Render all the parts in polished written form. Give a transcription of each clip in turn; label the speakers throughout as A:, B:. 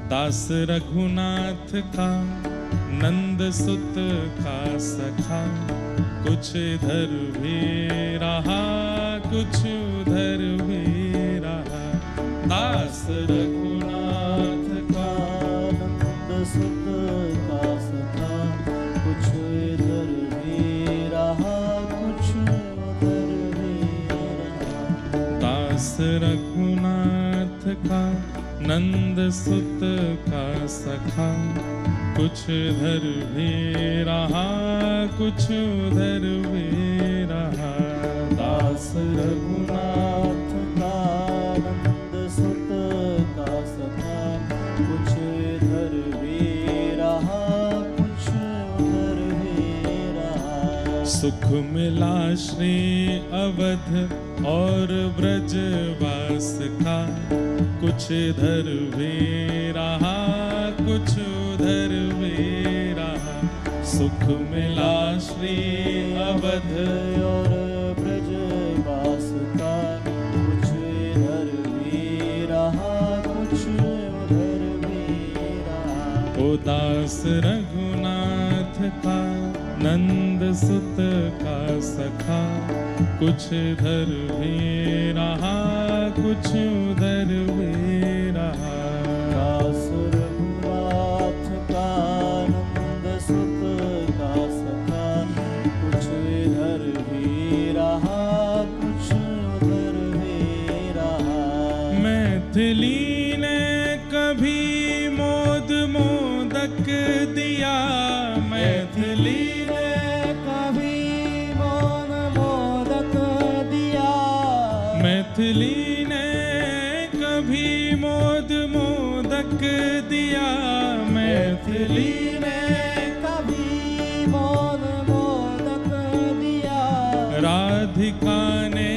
A: दास रघुनाथ का नंद सुत का सखा, कुछ इधर भी रहा कुछ उधर भी रहा। दास रघुनाथ का
B: नंद सुत का सखा, कुछ इधर भी रहा कुछ उधर भी रहा।
A: दास रघुनाथ का नंद सुत का सखा, कुछ इधर भी रहा कुछ उधर भी रहा।
B: दास रघुनाथ का नंद सुत का सखा, कुछ इधर भी रहा कुछ उधर भी रहा।
A: सुख मिला श्री अवध और ब्रजवास का, कुछ इधर भी रहा कुछ उधर भी रहा। सुख मिला श्री अवध
B: और ब्रजवास का, कुछ इधर भी रहा कुछ उधर भी रहा।
A: ओ दास रघुनाथ का नंद सुत का सखा, कुछ इधर भी रहा कुछ उधर भी रहा।
B: दास रघुनाथ का नंद सुत का सखा, कुछ इधर भी रहा कुछ उधर भी रहा।
A: मैथिली ने कभी मोद मोदक दिया, मैथिली
B: ने कभी मोद मोदक दिया।
A: मैथिली ने कभी मोद मोदक दिया। मैथिली
B: ने कभी मोद मोदक दिया।
A: राधिका ने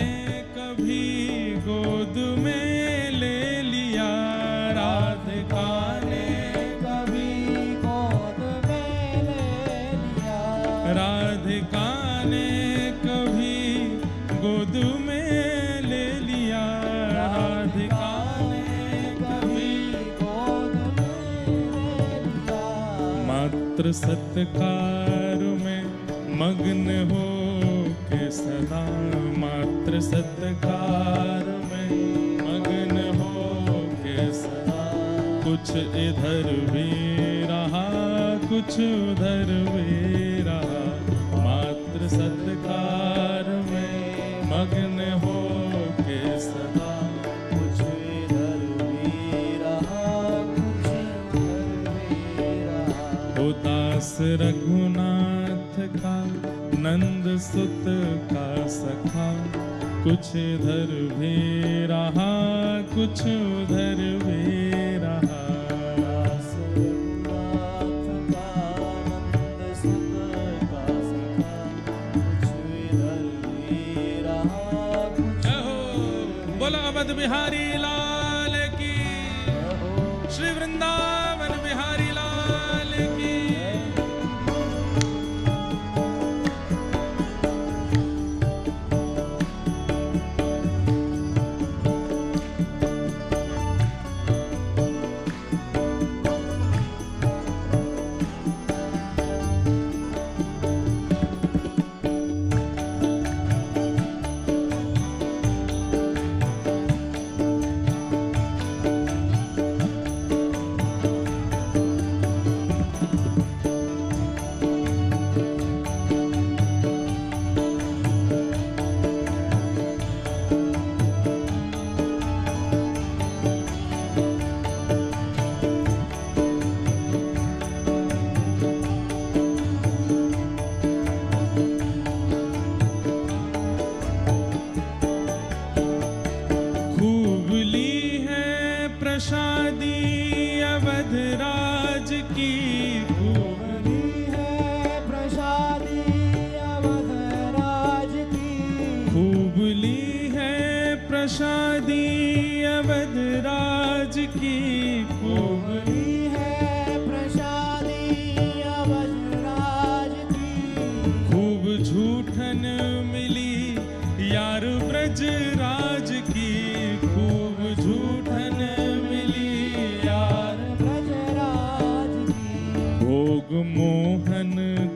A: कभी गोद में ले लिया। राधिका ने
B: कभी गोद में ले लिया।
A: राधिका ने कभी गोद में ले लिया। राधिका ने
B: कभी गोद में ले लिया।
A: मात्र सत्कार में मग्न हो के सदा, मात्र सत्कार में मग्न हो के सदा। कुछ इधर भी रहा कुछ उधर भी रहा। मात्र सत्कार में मग्न हो के सदा,
B: कुछ इधर भी रहा कुछ उधर भी रहा।
A: ओ दास रघुनाथ का नंद सुत का सखा, कुछ इधर भी रहा कुछ उधर भी रहा।
B: दास रघुनाथ का नंद सुत का सखा, कुछ इधर भी रहा कुछ
A: बोला अवध बिहारी लाल की, श्री वृंदावन बिहारी लाल की।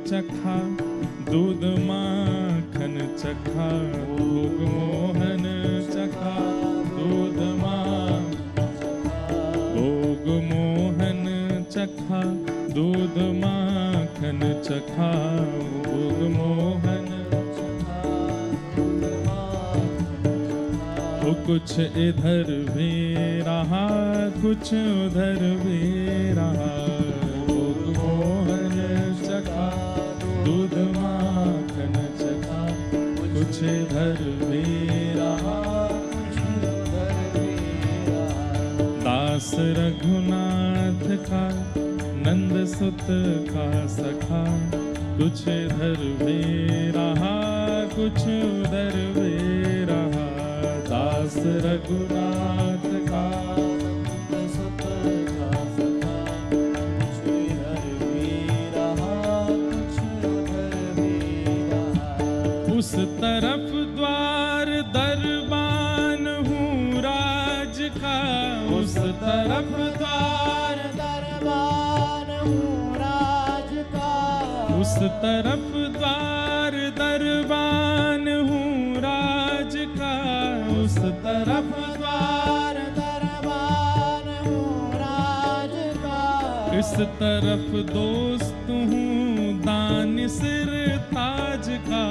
A: चखा दूध माखन चखा भोग मोहन चखा दूध भोग मोहन चखा दूध माखन चखा भोग मोहन वो कुछ इधर भी रहा कुछ उधर भी रहा भोग मोहन चखा दूध माखन चखा कुछ इधर भी रहा कुछ उधर भी रहा दास रघुनाथ का नंद सुत का सखा कुछ इधर भी रहा कुछ उधर भी रहा दास रघुनाथ का नंद सुत का सखा कुछ इधर भी रहा कुछ उधर भी रहा उस तरफ द्वार दरबान हूँ राज का उस तरफ द्वार दरबान हूँ राज का उस तरफ द्वार दरबान हूँ राज का उस तरफ द्वार दरबान हूँ राज का इस तरफ दोस्त हूँ दान सिर ताज का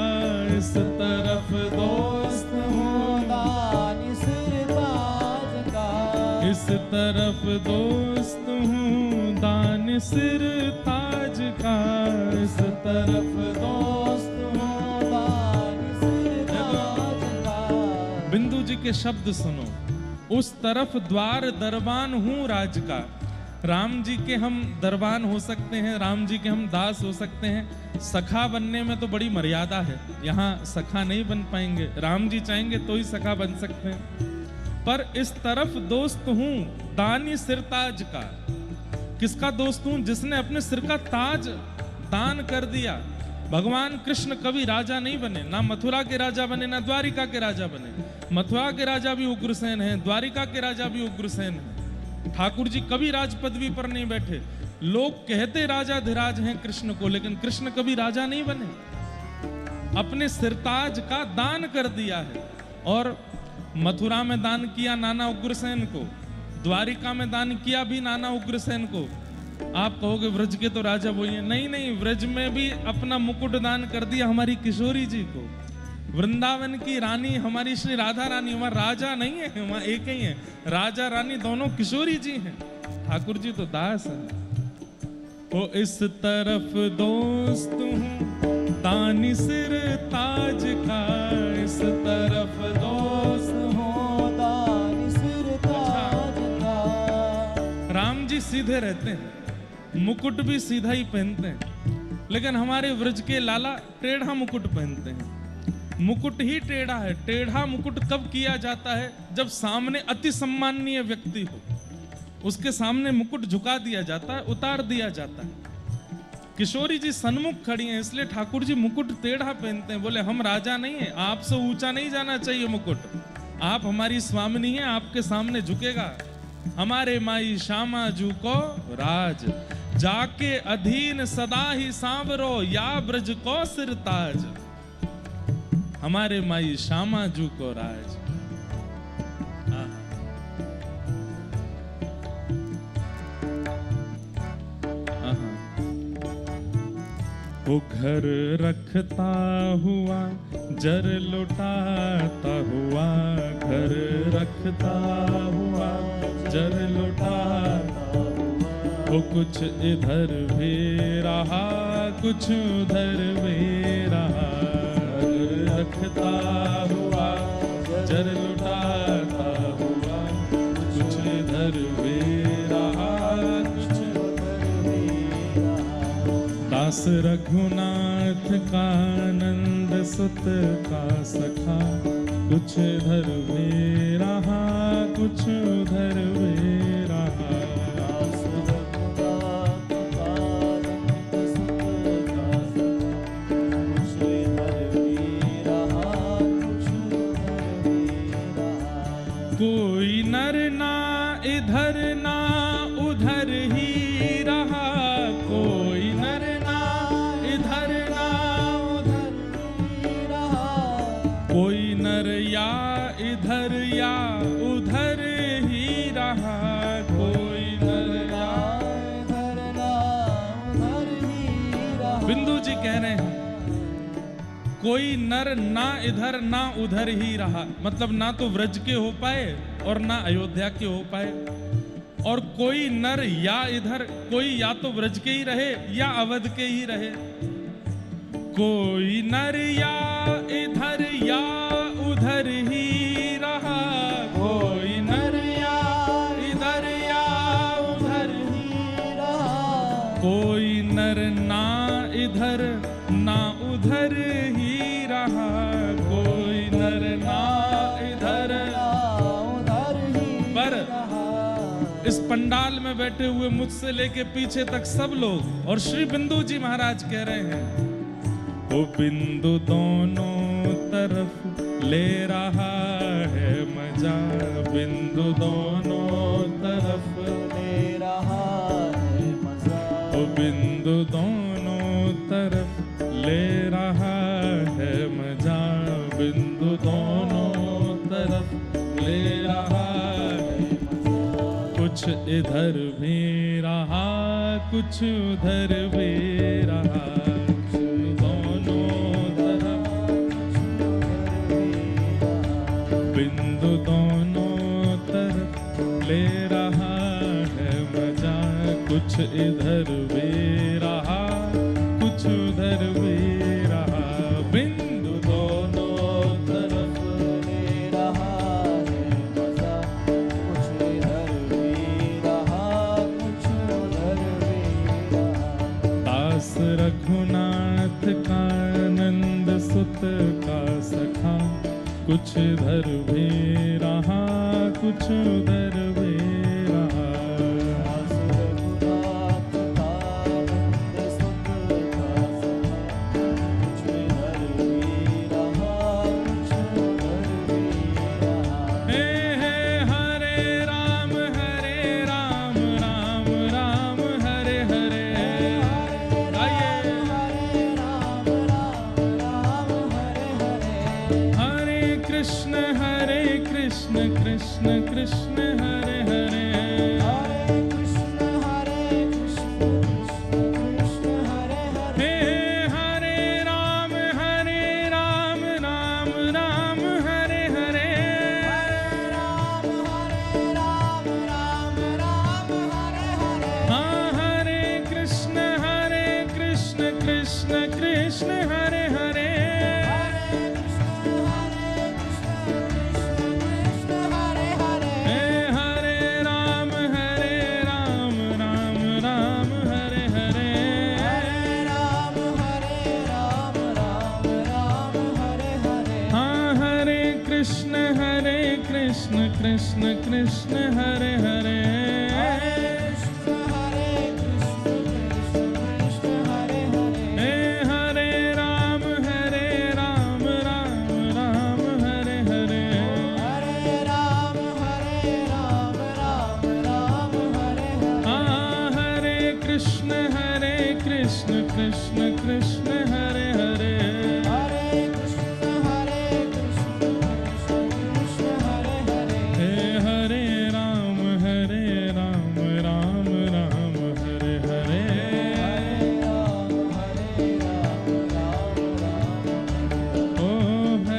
A: इस तरफ दोस्त हूँ दान सिर ताज का इस तरफ दोस्त हूँ दान सिर ताज का इस तरफ दोस्त हूँ दान सिर ताज का बिंदु जी के शब्द सुनो उस तरफ द्वार दरबान हूँ राज का राम जी के हम दरबान हो सकते हैं राम जी के हम दास हो सकते हैं सखा बनने में तो बड़ी मर्यादा है यहाँ सखा नहीं बन पाएंगे राम जी चाहेंगे तो ही सखा बन सकते हैं पर इस तरफ दोस्त हूँ दानी सिरताज का किसका दोस्त हूँ जिसने अपने सिर का ताज दान कर दिया भगवान कृष्ण कभी राजा नहीं बने ना मथुरा के राजा बने ना द्वारिका के राजा बने मथुरा के राजा भी उग्रसेन हैं द्वारिका के राजा भी उग्रसेन हैं ठाकुर जी कभी राज पदवी पर नहीं बैठे लोग कहते राजा धीराज हैं कृष्ण को लेकिन कृष्ण कभी राजा नहीं बने अपने सिरताज का दान कर दिया है और मथुरा में दान किया नाना उग्रसेन को द्वारिका में दान किया भी नाना उग्रसेन को आप कहोगे व्रज के तो राजा वही है नहीं व्रज में भी अपना मुकुट दान कर दिया हमारी किशोरी जी को वृंदावन की रानी हमारी श्री राधा रानी वहां राजा नहीं है वहां एक ही है राजा रानी दोनों किशोरी जी हैं ठाकुर जी तो दास है वो इस तरफ दोस्त हूँ तानी सिर ताज का इस तरफ दोस्त हूँ तानी सिर ताज का राम जी सीधे रहते हैं मुकुट भी सीधा ही पहनते हैं लेकिन हमारे व्रज के लाला टेढ़ा मुकुट पहनते हैं मुकुट ही टेढ़ा है टेढ़ा मुकुट कब किया जाता है जब सामने अति सम्माननीय व्यक्ति हो उसके सामने मुकुट झुका दिया जाता है उतार दिया जाता है किशोरी जी सन्मुख खड़ी हैं इसलिए ठाकुर जी मुकुट टेढ़ा पहनते हैं बोले हम राजा नहीं है आपसे ऊंचा नहीं जाना चाहिए मुकुट आप हमारी स्वामिनी हैं आपके सामने झुकेगा हमारे माई श्यामा जू को राज जाके अधीन सदा ही सांवरो या ब्रज को सिरताज हमारे माई श्यामा जू को राज वो घर रखता हुआ जर लुटाता हुआ घर रखता हुआ जर लुटाता वो कुछ इधर भी रहा कुछ उधर भी रहा रखता हुआ जर लुटाता हुआ कुछ इधर भी रहा कुछ उधर भी रहा दास रघुनाथ का नंद सुत का सखा कुछ इधर भी रहा कुछ उधर भी रहा दास रघुनाथ का नंद सुत का सखा कुछ इधर भी रहा कुछ उधर भी रहा कोई नर ना इधर ना उधर ही रहा कोई नर ना इधर कोई नर ना इधर ना उधर ही रहा, मतलब ना तो व्रज के हो पाए और ना अयोध्या के हो पाए। और कोई नर या इधर, कोई या तो व्रज के ही रहे या अवध के ही रहे। कोई नर या इधर या उधर ही रहा, कोई नर या इधर या उधर ही रहा। कोई नर ना इधर ना उधर ही रहा, कोई नर ना इधर ना उधर ही। पर इस पंडाल में बैठे हुए मुझसे लेके पीछे तक सब लोग और श्री बिंदु जी महाराज कह रहे हैं, वो बिंदु दोनों तरफ ले रहा है मजा, बिंदु दोनों तरफ ले रहा है मजा। वो बिंदु दोनों तरफ ले रहा है मजा, बिंदु दोनों तरफ ले रहा है मजा। कुछ इधर भी रहा कुछ उधर भी रहा, बिंदु दोनों तरफ ले रहा है मजा। कुछ इधर भी रहा कुछ उधर भी रहा, बिंदु दोनों तरफ ले रहा है मजा। कुछ इधर भी रहा कुछ उधर भी रहा। दास रघुनाथ का नंद सुत का सखा, कुछ इधर भी रहा कुछ उधर भी रहा। दास रघुनाथ का नंद सुत का सखा, कुछ इधर भी रहा कुछ उधर भी रहा। हे हरे राम राम राम हरे हरे। आइए हरे राम राम हरे हरे। हरे कृष्ण कृष्ण कृष्ण हरे हरे। हरे कृष्ण कृष्ण कृष्ण हरे हरे। हे हरे राम राम राम हरे हरे। हरे राम राम हरे हरे। हाँ हरे कृष्ण कृष्ण कृष्ण हरे हरे। कृष्ण कृष्ण हरे हरे। हे हरे राम राम हरे हरे। हरे राम राम हरे हरे। हाँ हरे कृष्ण कृष्ण कृष्ण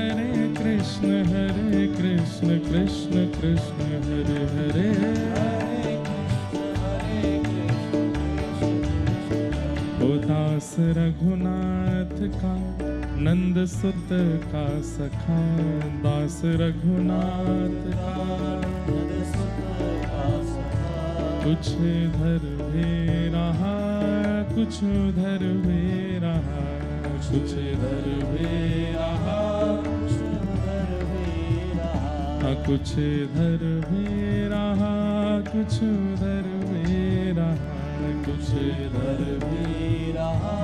A: हरे हरे। कृष्ण कृष्ण हरे हरे। ओ दास रघुनाथ का नंद सुत का सखा, दास रघुनाथ का नंद सुत का सखा। कुछ इधर भी रहा कुछ उधर भी रहा, कुछ इधर भी रहा कुछ इधर भी रहा कुछ उधर भी रहा, कुछ इधर भी रहा